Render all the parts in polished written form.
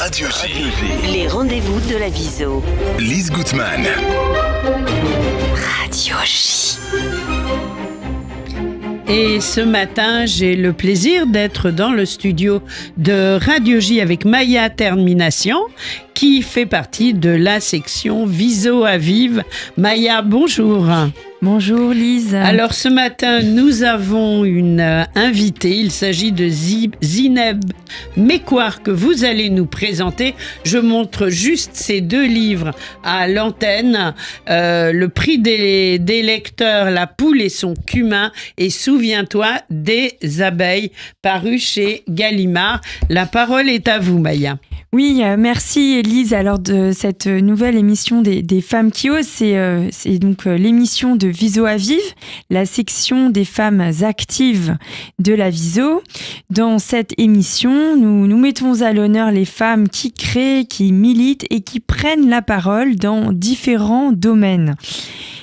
Radio J. Les rendez-vous de la Viso. Lise Gutmann. Radio J. Et ce matin, j'ai le plaisir d'être dans le studio de Radio J avec Maya Termination, qui fait partie de la section Viso à Vive. Maya, bonjour. Bonjour Lise. Alors ce matin, nous avons une invitée. Il s'agit de Zineb Mekouar que vous allez nous présenter. Je montre juste ces deux livres à l'antenne. Le prix des lecteurs, La poule et son cumin et Souviens-toi des abeilles, paru chez Gallimard. La parole est à vous, Maya. Oui, merci Elise. Alors de cette nouvelle émission des femmes qui osent, c'est donc l'émission de Viso à Vive, la section des femmes actives de la Viso. Dans cette émission, nous mettons à l'honneur les femmes qui créent, qui militent et qui prennent la parole dans différents domaines.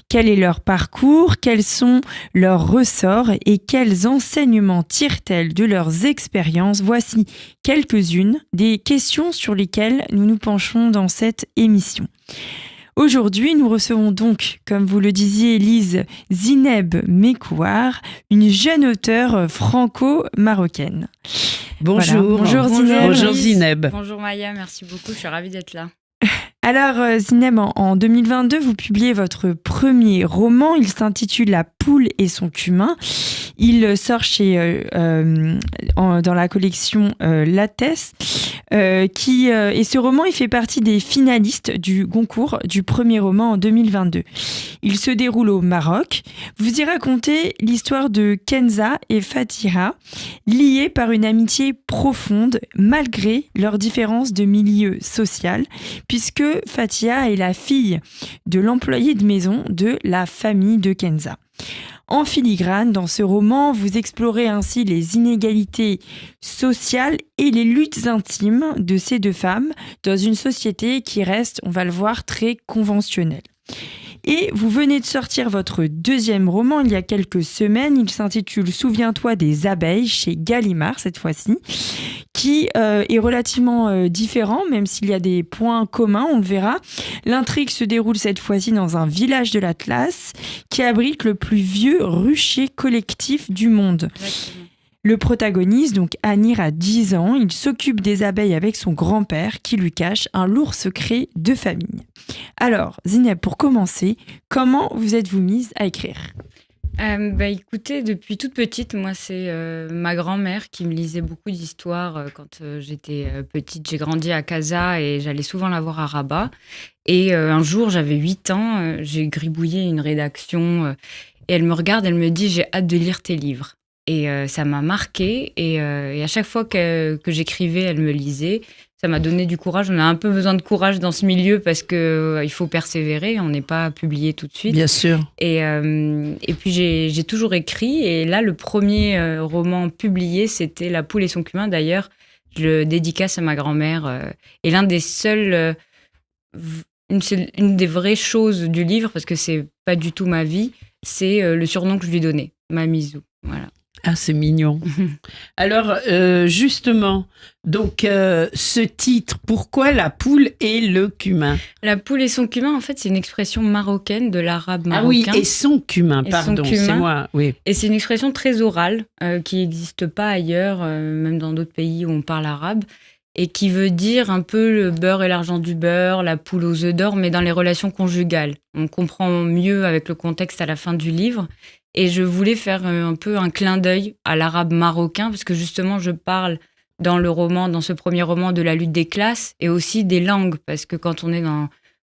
Quel est leur parcours, quels sont leurs ressorts et quels enseignements tirent-elles de leurs expériences? Voici quelques-unes des questions sur lesquelles nous nous penchons dans cette émission. Aujourd'hui, nous recevons donc, comme vous le disiez Elise, Zineb Mekouar, une jeune auteure franco-marocaine. Bonjour. Voilà. Bonjour Zineb. Bonjour Zineb. Bonjour Maya, merci beaucoup, je suis ravie d'être là. Alors Zineb, en 2022, vous publiez votre premier roman. Il s'intitule La poule et son cumin. Il sort dans la collection Lattès. Et ce roman, il fait partie des finalistes du Goncourt du premier roman en 2022. Il se déroule au Maroc. Vous y racontez l'histoire de Kenza et Fatiha, liées par une amitié profonde malgré leurs différences de milieu social, puisque Fatiha est la fille de l'employé de maison de la famille de Kenza. En filigrane, dans ce roman, vous explorez ainsi les inégalités sociales et les luttes intimes de ces deux femmes dans une société qui reste, on va le voir, très conventionnelle. Et vous venez de sortir votre deuxième roman il y a quelques semaines. Il s'intitule « Souviens-toi des abeilles » chez Gallimard cette fois-ci, qui est relativement différent, même s'il y a des points communs, on le verra. L'intrigue se déroule cette fois-ci dans un village de l'Atlas qui abrite le plus vieux rucher collectif du monde. Exactement. Le protagoniste, donc Anir, a 10 ans. Il s'occupe des abeilles avec son grand-père qui lui cache un lourd secret de famille. Alors, Zineb, pour commencer, comment vous êtes-vous mise à écrire ? Écoutez, depuis toute petite, moi, c'est ma grand-mère qui me lisait beaucoup d'histoires quand j'étais petite. J'ai grandi à Casa et j'allais souvent la voir à Rabat. Et un jour, j'avais 8 ans, j'ai gribouillé une rédaction et elle me regarde, elle me dit « J'ai hâte de lire tes livres ». Et ça m'a marquée et à chaque fois que j'écrivais, elle me lisait. Ça m'a donné du courage. On a un peu besoin de courage dans ce milieu parce qu'il faut persévérer. On n'est pas publié tout de suite. Bien sûr. Et puis, j'ai toujours écrit. Et là, le premier roman publié, c'était La poule et son cumin. D'ailleurs, je le dédicace à ma grand-mère. Et l'un des seuls... une des vraies choses du livre, parce que c'est pas du tout ma vie, c'est le surnom que je lui donnais, Mamizou. Voilà. Ah, c'est mignon. Alors, justement, donc, ce titre, pourquoi la poule et le cumin ? La poule et son cumin, en fait, c'est une expression marocaine de l'arabe marocain. Ah oui, et son cumin, Et pardon, son cumin. c'est moi, oui. Et c'est une expression très orale, qui n'existe pas ailleurs, même dans d'autres pays où on parle arabe, et qui veut dire un peu le beurre et l'argent du beurre, la poule aux œufs d'or, mais dans les relations conjugales. On comprend mieux avec le contexte à la fin du livre. Et je voulais faire un peu un clin d'œil à l'arabe marocain, parce que justement, je parle dans ce premier roman, de la lutte des classes et aussi des langues, parce que quand on est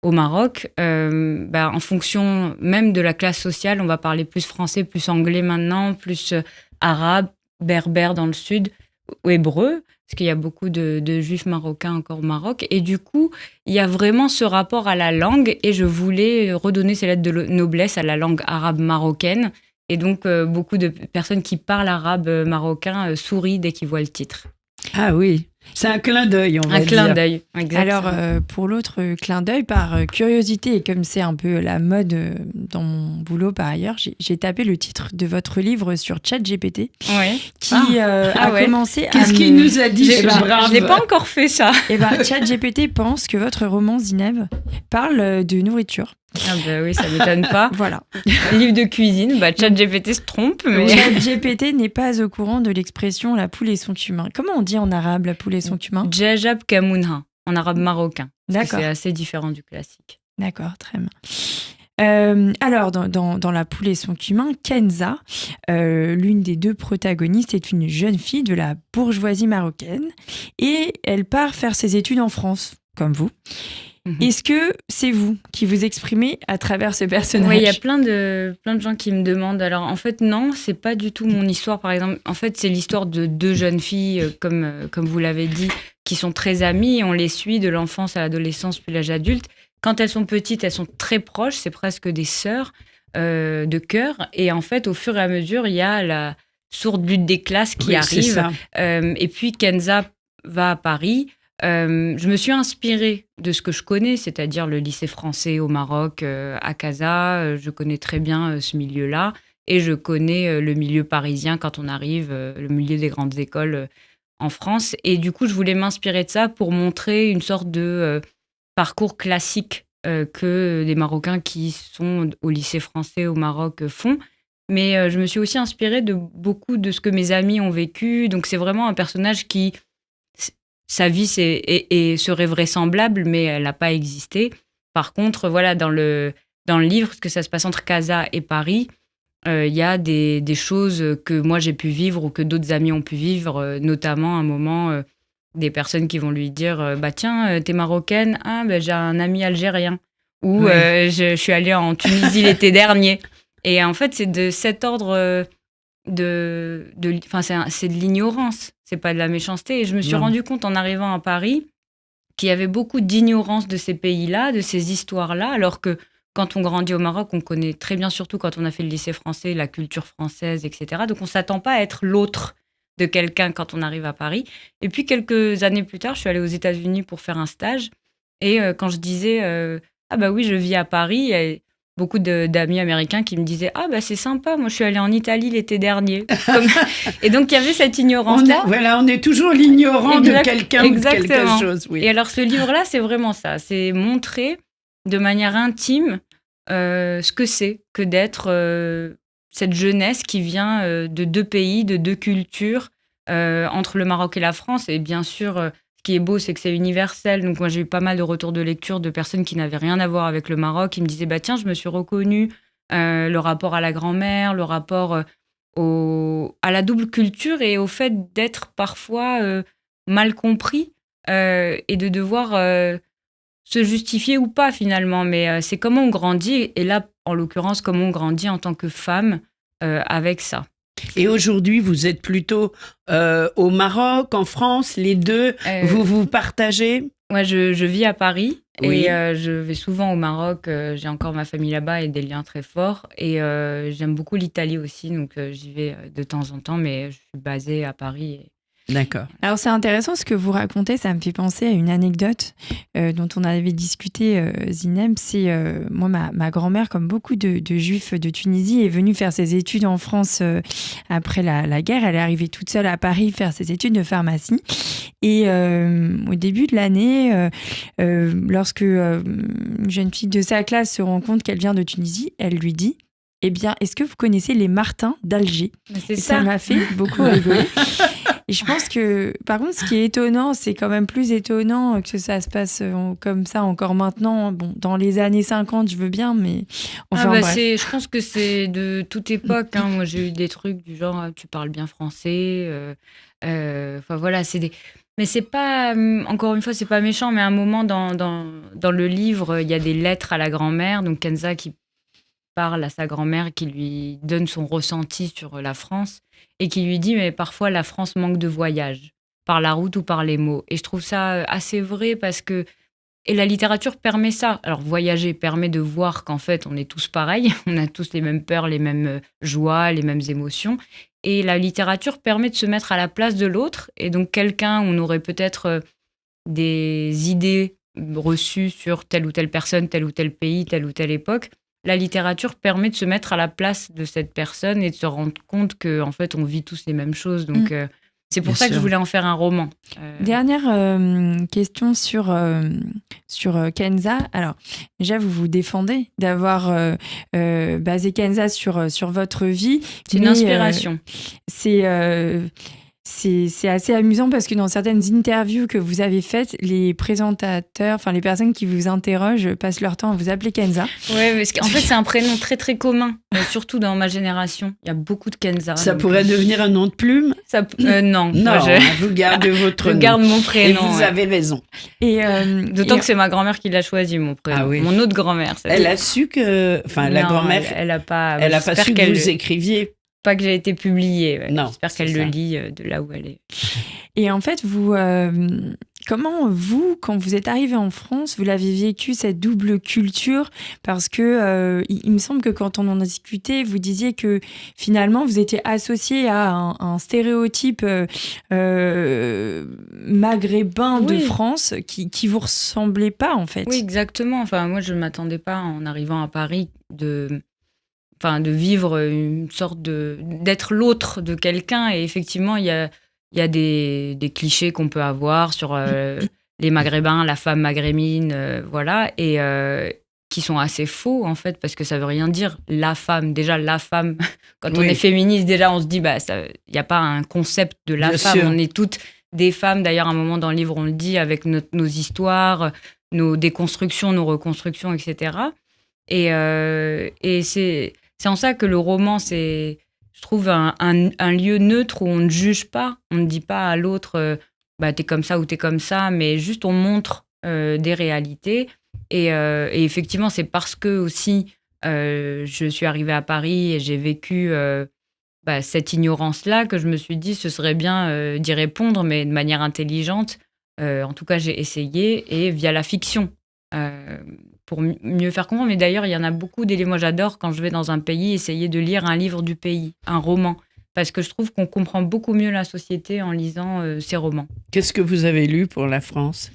au Maroc, en fonction même de la classe sociale, on va parler plus français, plus anglais maintenant, plus arabe, berbère dans le sud, ou hébreu, parce qu'il y a beaucoup de juifs marocains encore au Maroc. Et du coup, il y a vraiment ce rapport à la langue, et je voulais redonner ces lettres de noblesse à la langue arabe marocaine. Et donc, beaucoup de personnes qui parlent arabe marocain sourient dès qu'ils voient le titre. Ah oui. C'est un clin d'œil, on va Un dire. clin d'œil. Exactement. Alors, pour l'autre clin d'œil, par curiosité, et comme c'est un peu la mode dans mon boulot par ailleurs, j'ai tapé le titre de votre livre sur ChatGPT, Ouais. qui a ouais. commencé à Qu'est-ce qu'il nous a dit, J'ai- ce brave? Je n'ai pas encore fait ça. Et ben, ChatGPT pense que votre roman Zineb parle de nourriture. Ah bah oui, ça m'étonne pas. Voilà. Livre de cuisine, ChatGPT se trompe, mais ChatGPT n'est pas au courant de l'expression la poule et son cumin. Comment on dit en arabe la poule et son cumin? Djajab Kamounha, en arabe marocain. Parce que D'accord. c'est assez différent du classique. D'accord, très bien. Alors, dans La poule et son cumin, Kenza, l'une des deux protagonistes, est une jeune fille de la bourgeoisie marocaine et elle part faire ses études en France, comme vous. Mhm. Est-ce que c'est vous qui vous exprimez à travers ce personnage? Oui, il y a plein de gens qui me demandent. Alors, en fait, non, c'est pas du tout mon histoire, par exemple. En fait, c'est l'histoire de deux jeunes filles, comme vous l'avez dit, qui sont très amies. On les suit de l'enfance à l'adolescence, puis l'âge adulte. Quand elles sont petites, elles sont très proches. C'est presque des sœurs de cœur. Et en fait, au fur et à mesure, il y a la sourde lutte des classes qui Oui, c'est arrive. ça. Et puis, Kenza va à Paris. Je me suis inspirée de ce que je connais, c'est-à-dire le lycée français au Maroc, à Casa. Je connais très bien ce milieu-là. Et je connais le milieu parisien quand on arrive, le milieu des grandes écoles en France. Et du coup, je voulais m'inspirer de ça pour montrer une sorte de parcours classique que les Marocains qui sont au lycée français au Maroc font. Mais je me suis aussi inspirée de beaucoup de ce que mes amis ont vécu. Donc, c'est vraiment un personnage qui... Sa vie serait vraisemblable, mais elle n'a pas existé. Par contre, voilà, dans le livre, parce que ça se passe entre Casa et Paris, il y a des choses que moi j'ai pu vivre ou que d'autres amis ont pu vivre, notamment à un moment, des personnes qui vont lui dire bah tiens, t'es marocaine, ah ben j'ai un ami algérien, ou Ouais. je suis allée en Tunisie l'été dernier. Et en fait, c'est de cet ordre c'est de l'ignorance, c'est pas de la méchanceté. Et je me suis Non. rendu compte en arrivant à Paris qu'il y avait beaucoup d'ignorance de ces pays-là, de ces histoires-là, alors que quand on grandit au Maroc, on connaît très bien, surtout quand on a fait le lycée français, la culture française, etc. Donc on s'attend pas à être l'autre de quelqu'un quand on arrive à Paris. Et puis quelques années plus tard, je suis allée aux États-Unis pour faire un stage. Et quand je disais ah bah oui, je vis à Paris, il y a beaucoup d'amis américains qui me disaient ah bah c'est sympa, moi je suis allée en Italie l'été dernier. Et donc il y avait cette ignorance-là. On est toujours l'ignorant de Exact- quelqu'un ou de quelque exactement. chose. Oui. Et alors ce livre-là, c'est vraiment ça, c'est montrer de manière intime ce que c'est que d'être cette jeunesse qui vient de deux pays, de deux cultures, entre le Maroc et la France. Et bien sûr, ce qui est beau, c'est que c'est universel. Donc moi, j'ai eu pas mal de retours de lecture de personnes qui n'avaient rien à voir avec le Maroc, qui me disaient, bah tiens, je me suis reconnue, le rapport à la grand-mère, le rapport à la double culture et au fait d'être parfois mal compris et de devoir se justifier ou pas finalement. Mais c'est comment on grandit, et là, en l'occurrence, comment on grandit en tant que femme avec ça. Et aujourd'hui, vous êtes plutôt au Maroc, en France, les deux. Vous partagez? Moi, je vis à Paris Oui. et je vais souvent au Maroc. J'ai encore ma famille là-bas et des liens très forts. Et j'aime beaucoup l'Italie aussi, donc j'y vais de temps en temps, mais je suis basée à Paris. D'accord. Alors c'est intéressant ce que vous racontez, ça me fait penser à une anecdote dont on avait discuté, Zineb. C'est moi, ma grand-mère, comme beaucoup de juifs de Tunisie, est venue faire ses études en France après la guerre. Elle est arrivée toute seule à Paris faire ses études de pharmacie. Et au début de l'année, lorsque une jeune fille de sa classe se rend compte qu'elle vient de Tunisie, elle lui dit « Eh bien, est-ce que vous connaissez les Martins d'Alger ?» C'est Et ça m'a fait beaucoup rigoler. Et je pense que, par contre, ce qui est étonnant, c'est quand même plus étonnant que ça se passe comme ça encore maintenant. Bon, dans les années 50, je veux bien, mais enfin bref. Je pense que c'est de toute époque. Hein. Moi, j'ai eu des trucs du genre, tu parles bien français. Enfin voilà, c'est des... Mais c'est pas, encore une fois, c'est pas méchant, mais à un moment dans le livre, il y a des lettres à la grand-mère, donc Kenza qui parle à sa grand-mère, qui lui donne son ressenti sur la France et qui lui dit mais parfois la France manque de voyage, par la route ou par les mots. Et je trouve ça assez vrai parce que Et la littérature permet ça. Alors, voyager permet de voir qu'en fait, on est tous pareils. On a tous les mêmes peurs, les mêmes joies, les mêmes émotions. Et la littérature permet de se mettre à la place de l'autre. Et donc, quelqu'un, on aurait peut-être des idées reçues sur telle ou telle personne, tel ou tel pays, telle ou telle époque. La littérature permet de se mettre à la place de cette personne et de se rendre compte qu'en fait, on vit tous les mêmes choses. Donc, c'est pour ça que je voulais en faire un roman. Dernière question sur Kenza. Alors, déjà, vous vous défendez d'avoir basé Kenza sur votre vie. C'est une inspiration. C'est assez amusant parce que dans certaines interviews que vous avez faites, les présentateurs, enfin les personnes qui vous interrogent passent leur temps à vous appeler Kenza. Oui, parce qu'en fait, c'est un prénom très très commun, surtout dans ma génération. Il y a beaucoup de Kenza. Ça pourrait devenir un nom de plume ? Non. Non, vous gardez votre nom. Je garde mon prénom. Et vous avez raison. D'autant que c'est ma grand-mère qui l'a choisi, mon prénom. Ah oui. Mon autre grand-mère. Elle a su que... Enfin, la grand-mère... Elle n'a pas... Elle n'a pas su que vous écriviez. Pas que j'ai été publiée. Ouais. Non, j'espère qu'elle le lit de là où elle est. Et en fait, comment vous, quand vous êtes arrivé en France, vous l'avez vécu, cette double culture ? Parce que il me semble que quand on en a discuté, vous disiez que finalement, vous étiez associé à un stéréotype maghrébin de France qui vous ressemblait pas, en fait. Oui, exactement. Enfin, moi, je ne m'attendais pas, en arrivant à Paris, de vivre une sorte d'être l'autre de quelqu'un. Et effectivement, il y a des clichés qu'on peut avoir sur les Maghrébins, la femme maghrébine, voilà, et qui sont assez faux, en fait, parce que ça veut rien dire, la femme. Déjà, la femme, quand on est féministe, déjà, on se dit, il n'y a pas un concept de la femme. Sûr. On est toutes des femmes. D'ailleurs, à un moment dans le livre, on le dit, avec nos histoires, nos déconstructions, nos reconstructions, etc. Et c'est en ça que le roman, c'est, je trouve, un lieu neutre où on ne juge pas. On ne dit pas à l'autre, t'es comme ça ou t'es comme ça, mais juste on montre des réalités. Et effectivement, c'est parce que aussi, je suis arrivée à Paris et j'ai vécu cette ignorance-là que je me suis dit, ce serait bien d'y répondre, mais de manière intelligente. En tout cas, j'ai essayé, et via la fiction. Pour mieux faire comprendre. Mais d'ailleurs, il y en a beaucoup d'éléments. Moi, j'adore, quand je vais dans un pays, essayer de lire un livre du pays, un roman. Parce que je trouve qu'on comprend beaucoup mieux la société en lisant ces romans. Qu'est-ce que vous avez lu pour la France ?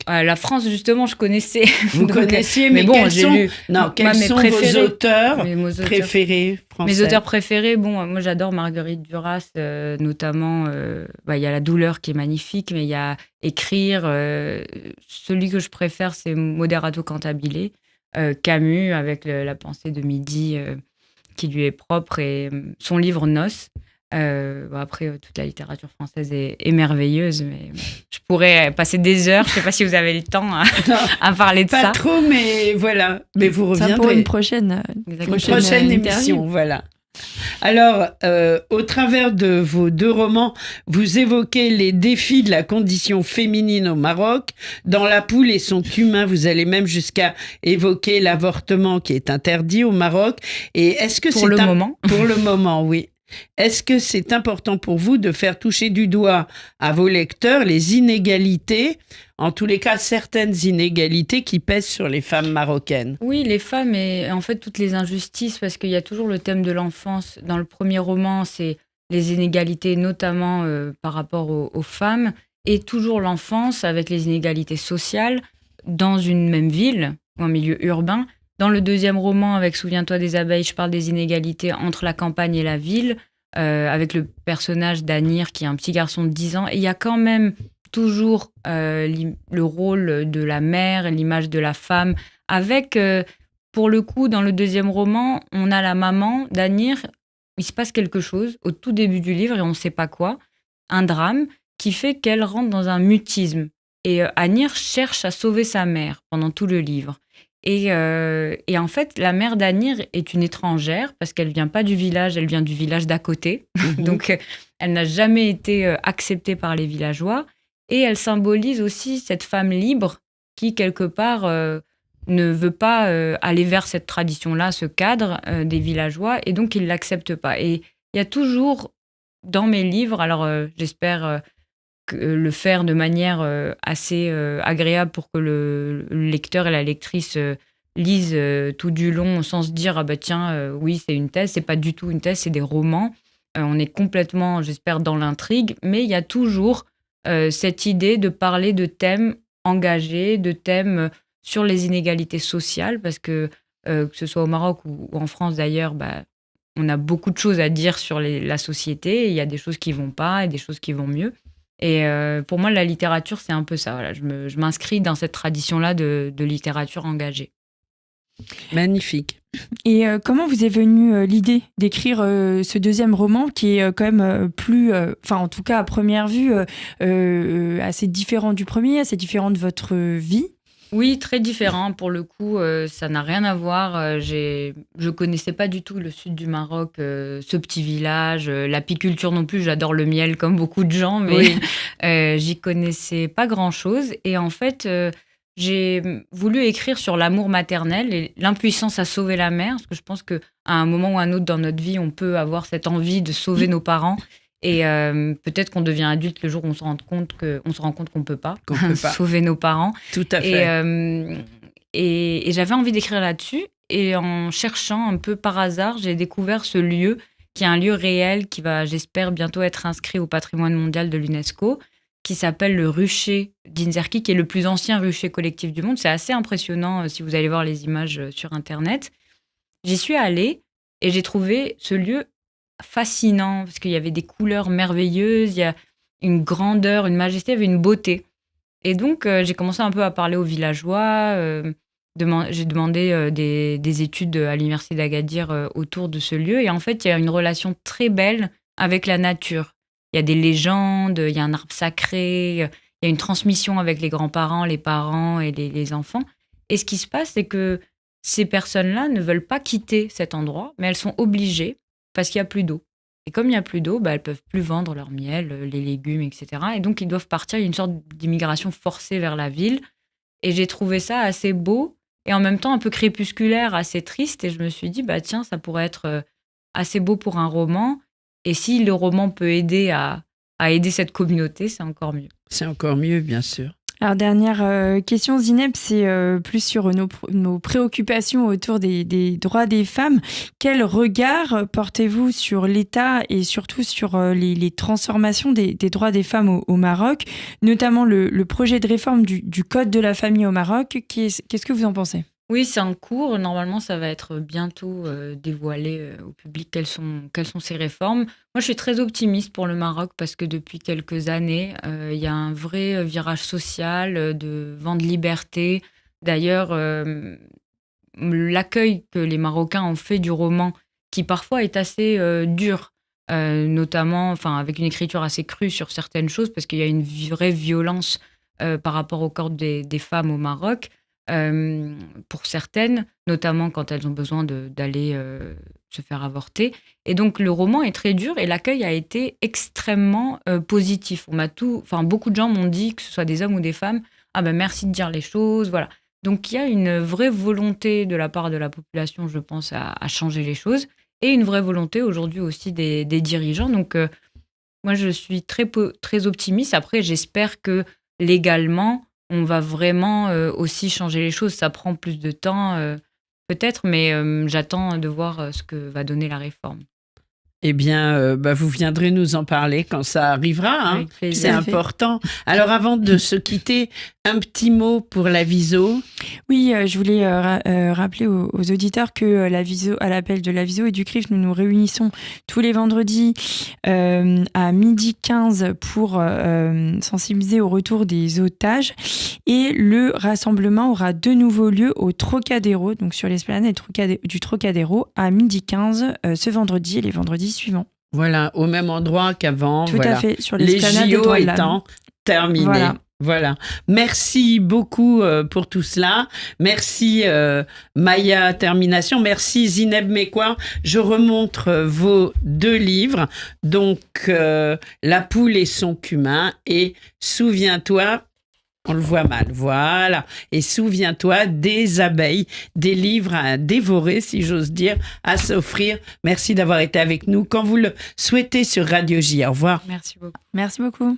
La France, justement, je connaissais. Vous connaissiez, mais bon, j'ai lu. Non, quels sont vos auteurs préférés français ? Mes auteurs préférés, moi, j'adore Marguerite Duras, notamment. Il y a La douleur qui est magnifique, mais il y a Écrire. Celui que je préfère, c'est Moderato Cantabile. Camus, avec La pensée de midi, qui lui est propre, et son livre Noces. Après, toute la littérature française est merveilleuse, mais je pourrais passer des heures. Je ne sais pas si vous avez le temps à parler de ça. Pas trop, mais voilà. Mais vous reviendrez. Ça pour une prochaine émission, voilà. Alors, au travers de vos 2 romans, vous évoquez les défis de la condition féminine au Maroc. Dans La poule et son cumin, vous allez même jusqu'à évoquer l'avortement qui est interdit au Maroc. Et est-ce que pour le moment, oui. Est-ce que c'est important pour vous de faire toucher du doigt à vos lecteurs les inégalités, en tous les cas certaines inégalités qui pèsent sur les femmes marocaines ? Oui, les femmes et en fait toutes les injustices, parce qu'il y a toujours le thème de l'enfance. Dans le premier roman, c'est les inégalités, notamment par rapport aux femmes, et toujours l'enfance avec les inégalités sociales dans une même ville ou un milieu urbain. Dans le deuxième roman, avec Souviens-toi des abeilles, je parle des inégalités entre la campagne et la ville, avec le personnage d'Anir, qui est un petit garçon de 10 ans. Et il y a quand même toujours le rôle de la mère, l'image de la femme, avec, pour le coup, dans le deuxième roman, on a la maman d'Anir. Il se passe quelque chose au tout début du livre, et on ne sait pas quoi, un drame qui fait qu'elle rentre dans un mutisme. Et Anir cherche à sauver sa mère pendant tout le livre. Et en fait, la mère d'Anir est une étrangère parce qu'elle ne vient pas du village, elle vient du village d'à côté. Donc, elle n'a jamais été acceptée par les villageois. Et elle symbolise aussi cette femme libre qui, quelque part, ne veut pas aller vers cette tradition-là, ce cadre des villageois. Et donc, ils ne l'acceptent pas. Et il y a toujours, dans mes livres, alors j'espère le faire de manière assez agréable pour que le lecteur et la lectrice lisent tout du long sans se dire ah bah tiens oui c'est une thèse, c'est pas du tout une thèse, c'est des romans. On est complètement, j'espère, dans l'intrigue, mais il y a toujours cette idée de parler de thèmes engagés, de thèmes sur les inégalités sociales, parce que ce soit au Maroc ou en France d'ailleurs, on a beaucoup de choses à dire sur la société. Il y a des choses qui vont pas et des choses qui vont mieux. Et pour moi, la littérature, c'est un peu ça. Voilà, je m'inscris dans cette tradition-là de littérature engagée. Magnifique. Et comment vous est venue l'idée d'écrire ce deuxième roman qui est quand même plus, en tout cas à première vue, assez différent du premier, assez différent de votre vie? Oui, très différent. Pour le coup, ça n'a rien à voir. Je connaissais pas du tout le sud du Maroc, ce petit village, l'apiculture non plus. J'adore le miel comme beaucoup de gens, mais j'y connaissais pas grand-chose. Et en fait, j'ai voulu écrire sur l'amour maternel et l'impuissance à sauver la mère, parce que je pense qu'à un moment ou un autre dans notre vie, on peut avoir cette envie de sauver nos parents. Et peut-être qu'on devient adulte le jour où on se rend compte qu'on peut pas sauver nos parents. Tout à fait. Et j'avais envie d'écrire là-dessus. Et en cherchant un peu par hasard, j'ai découvert ce lieu, qui est un lieu réel, qui va, j'espère, bientôt être inscrit au patrimoine mondial de l'UNESCO, qui s'appelle le rucher d'Inzerkih, qui est le plus ancien rucher collectif du monde. C'est assez impressionnant si vous allez voir les images sur Internet. J'y suis allée et j'ai trouvé ce lieu fascinant, parce qu'il y avait des couleurs merveilleuses, il y a une grandeur, une majesté, il y avait une beauté. Et donc, j'ai commencé un peu à parler aux villageois. J'ai demandé des études à l'université d'Agadir autour de ce lieu. Et en fait, il y a une relation très belle avec la nature. Il y a des légendes, il y a un arbre sacré, il y a une transmission avec les grands-parents, les parents et les enfants. Et ce qui se passe, c'est que ces personnes-là ne veulent pas quitter cet endroit, mais elles sont obligées parce qu'il n'y a plus d'eau. Et comme il n'y a plus d'eau, elles ne peuvent plus vendre leur miel, les légumes, etc. Et donc, ils doivent partir. Il y a une sorte d'immigration forcée vers la ville. Et j'ai trouvé ça assez beau et en même temps un peu crépusculaire, assez triste. Et je me suis dit, tiens, ça pourrait être assez beau pour un roman. Et si le roman peut aider à aider cette communauté, c'est encore mieux. C'est encore mieux, bien sûr. Alors, dernière question, Zineb, c'est plus sur nos préoccupations autour des droits des femmes. Quel regard portez-vous sur l'État et surtout sur les transformations des droits des femmes au Maroc, notamment le projet de réforme du Code de la famille au Maroc? Qu'est-ce que vous en pensez? Oui, c'est en cours. Normalement, ça va être bientôt dévoilé au public quelles sont ces réformes. Moi, je suis très optimiste pour le Maroc parce que depuis quelques années, il y a un vrai virage social, de vent de liberté. D'ailleurs, l'accueil que les Marocains ont fait du roman, qui parfois est assez dur, notamment avec une écriture assez crue sur certaines choses, parce qu'il y a une vraie violence par rapport au corps des femmes au Maroc. Pour certaines, notamment quand elles ont besoin d'aller se faire avorter. Et donc, le roman est très dur et l'accueil a été extrêmement positif. Beaucoup de gens m'ont dit, que ce soit des hommes ou des femmes, merci de dire les choses, voilà. Donc, il y a une vraie volonté de la part de la population, je pense, à changer les choses et une vraie volonté aujourd'hui aussi des dirigeants. Donc, moi, je suis très, très optimiste. Après, j'espère que légalement, on va vraiment aussi changer les choses. Ça prend plus de temps, peut-être, mais j'attends de voir ce que va donner la réforme. Eh bien, vous viendrez nous en parler quand ça arrivera. Hein. C'est important. Alors, avant de se quitter, un petit mot pour la Viso. Oui, je voulais rappeler aux auditeurs que la Viso, à l'appel de la Viso et du CRIF, nous nous réunissons tous les vendredis à 12h15 pour sensibiliser au retour des otages. Et le rassemblement aura de nouveau lieu au Trocadéro, donc sur l'esplanade du Trocadéro, à 12h15 ce vendredi et les vendredis suivants. Voilà, au même endroit qu'avant. Tout à fait, sur l'esplanade les JO étant terminés. Voilà. Merci beaucoup pour tout cela. Merci Maya Termination. Merci Zineb Mekouar. Je remontre vos 2 livres. Donc, La poule et son cumin et Souviens-toi. On le voit mal, voilà. Et souviens-toi des abeilles, des livres à dévorer, si j'ose dire, à s'offrir. Merci d'avoir été avec nous quand vous le souhaitez sur Radio J. Au revoir. Merci beaucoup. Merci beaucoup.